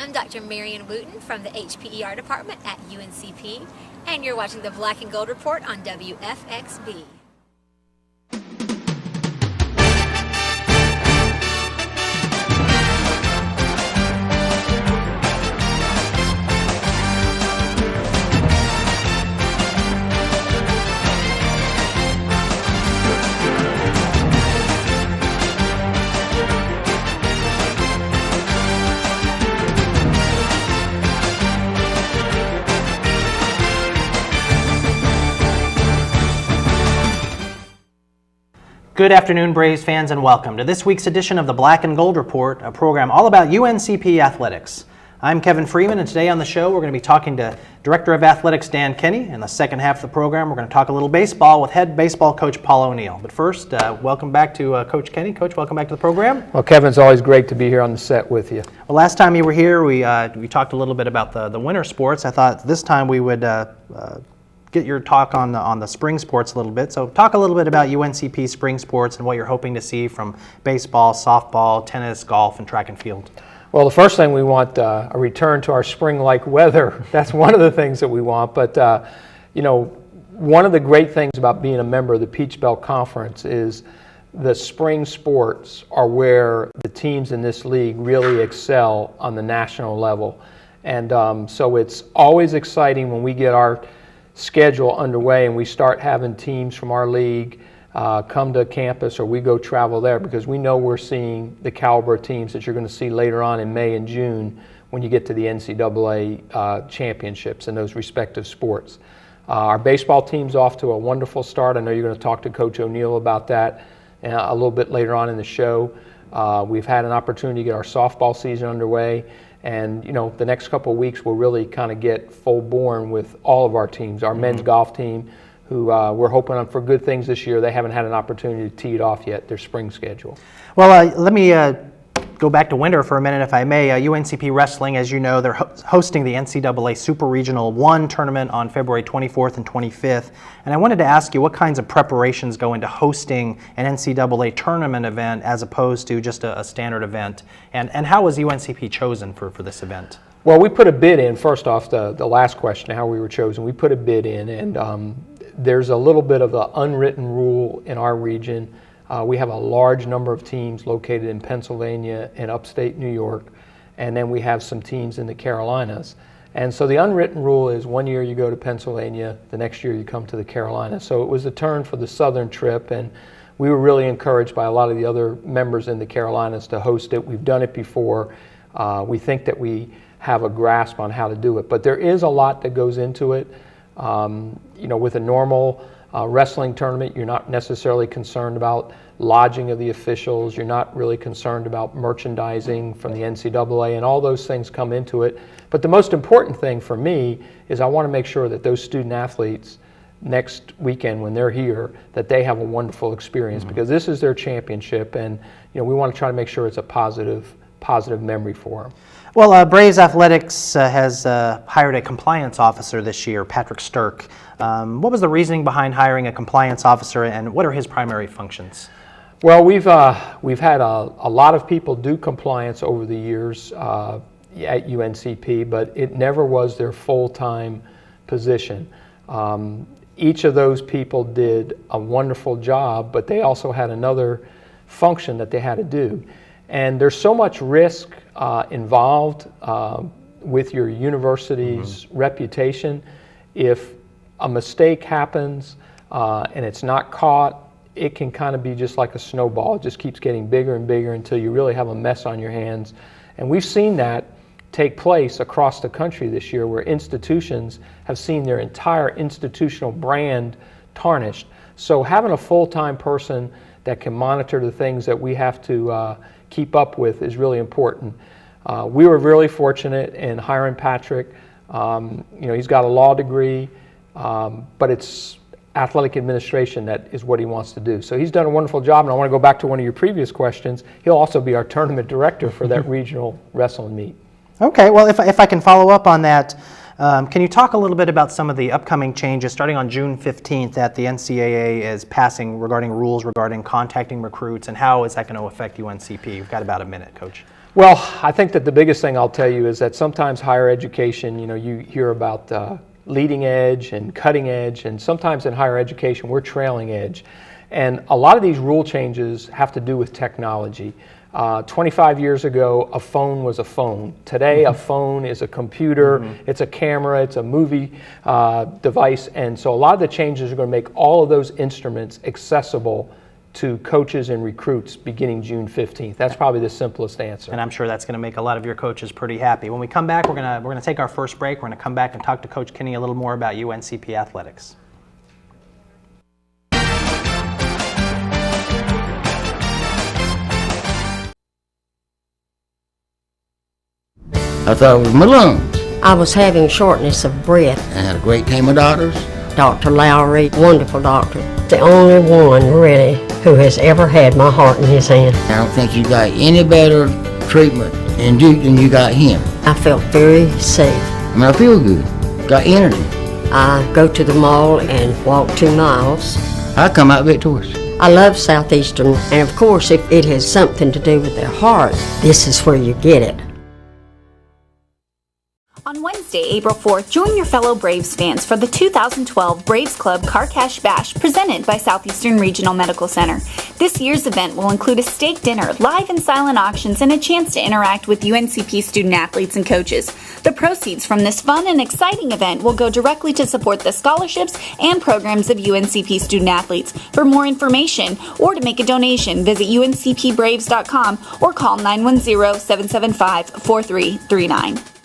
I'm Dr. Marion Wooten from the HPER department at UNCP, and you're watching the Black and Gold Report on WFXB. Good afternoon, Braves fans, and welcome to this week's edition of the Black and Gold Report, a program all about UNCP athletics. I'm Kevin Freeman, and today on the show we're going to be talking to Director of Athletics Dan Kenny. In the second half of the program, we're going to talk a little baseball with head baseball coach Paul O'Neill. But first, welcome back to Coach Kenny. Coach, welcome back to the program. Well, Kevin, it's always great to be here on the set with you. Well, last time you were here, we talked a little bit about the winter sports. I thought this time we would get your talk on the spring sports a little bit. So talk a little bit about UNCP spring sports and what you're hoping to see from baseball, softball, tennis, golf, and track and field. Well, the first thing we want a return to our spring-like weather. That's one of the things that we want. But, one of the great things about being a member of the Peach Belt Conference is the spring sports are where the teams in this league really excel on the national level. And so it's always exciting when we get our schedule underway and we start having teams from our league come to campus, or we go travel there, because we know we're seeing the caliber of teams that you're going to see later on in May and June when you get to the NCAA championships in those respective sports. Our baseball team's off to a wonderful start. I know you're going to talk to Coach O'Neill about that a little bit later on in the show. We've had an opportunity to get our softball season underway. And, the next couple of weeks we'll really kind of get full born with all of our teams. Our men's golf team, who we're hoping for good things this year. They haven't had an opportunity to tee it off yet, their spring schedule. Well, let me go back to winter for a minute, if I may. UNCP Wrestling, as you know, they're hosting the NCAA Super Regional 1 tournament on February 24th and 25th. And I wanted to ask you what kinds of preparations go into hosting an NCAA tournament event as opposed to just a standard event. And how was UNCP chosen for this event? Well, we put a bid in. First off, the last question, how we were chosen, we put a bid in. And there's a little bit of an unwritten rule in our region. We have a large number of teams located in Pennsylvania and upstate New York, and then we have some teams in the Carolinas. And so the unwritten rule is 1 year you go to Pennsylvania, the next year you come to the Carolinas. So it was a turn for the southern trip, and we were really encouraged by a lot of the other members in the Carolinas to host it. We've done it before. We think that we have a grasp on how to do it. But there is a lot that goes into it. With a normal wrestling tournament, you're not necessarily concerned about lodging of the officials. You're not really concerned about merchandising from the NCAA, and all those things come into it. But the most important thing for me is I want to make sure that those student athletes next weekend when they're here, that they have a wonderful experience, because this is their championship, and we want to try to make sure it's a positive memory for them. Well, Braves Athletics has hired a compliance officer this year, Patrick Stirk. What was the reasoning behind hiring a compliance officer, and what are his primary functions? Well, we've had a lot of people do compliance over the years at UNCP, but it never was their full-time position. Each of those people did a wonderful job, but they also had another function that they had to do. And there's so much risk involved with your university's reputation. If a mistake happens and it's not caught, it can kind of be just like a snowball. It just keeps getting bigger and bigger until you really have a mess on your hands. And we've seen that take place across the country this year, where institutions have seen their entire institutional brand tarnished. So having a full-time person that can monitor the things that we have to keep up with is really important. We were really fortunate in hiring Patrick. He's got a law degree, but it's athletic administration that is what he wants to do. So he's done a wonderful job, and I want to go back to one of your previous questions. He'll also be our tournament director for that regional wrestling meet. Okay, well, if I can follow up on that, can you talk a little bit about some of the upcoming changes starting on June 15th that the NCAA is passing regarding rules regarding contacting recruits, and how is that going to affect UNCP? You've got about a minute, Coach. Well, I think that the biggest thing I'll tell you is that sometimes higher education, you hear about leading edge and cutting edge, and sometimes in higher education we're trailing edge. And a lot of these rule changes have to do with technology. 25 years ago, a phone was a phone. Today, a phone is a computer, it's a camera, it's a movie device, and so a lot of the changes are going to make all of those instruments accessible to coaches and recruits beginning June 15th. That's probably the simplest answer. And I'm sure that's going to make a lot of your coaches pretty happy. When we come back, we're going to take our first break. We're going to come back and talk to Coach Kinney a little more about UNCP athletics. I thought it was my lungs. I was having shortness of breath. I had a great team of doctors. Dr. Lowry, wonderful doctor. The only one, really, who has ever had my heart in his hand. I don't think you got any better treatment in Duke than you got him. I felt very safe. I mean, I feel good. Got energy. I go to the mall and walk 2 miles. I come out victorious. I love Southeastern, and of course, if it has something to do with their heart, this is where you get it. On Wednesday, April 4th, join your fellow Braves fans for the 2012 Braves Club Car Cash Bash presented by Southeastern Regional Medical Center. This year's event will include a steak dinner, live and silent auctions, and a chance to interact with UNCP student athletes and coaches. The proceeds from this fun and exciting event will go directly to support the scholarships and programs of UNCP student athletes. For more information or to make a donation, visit uncpbraves.com or call 910-775-4339.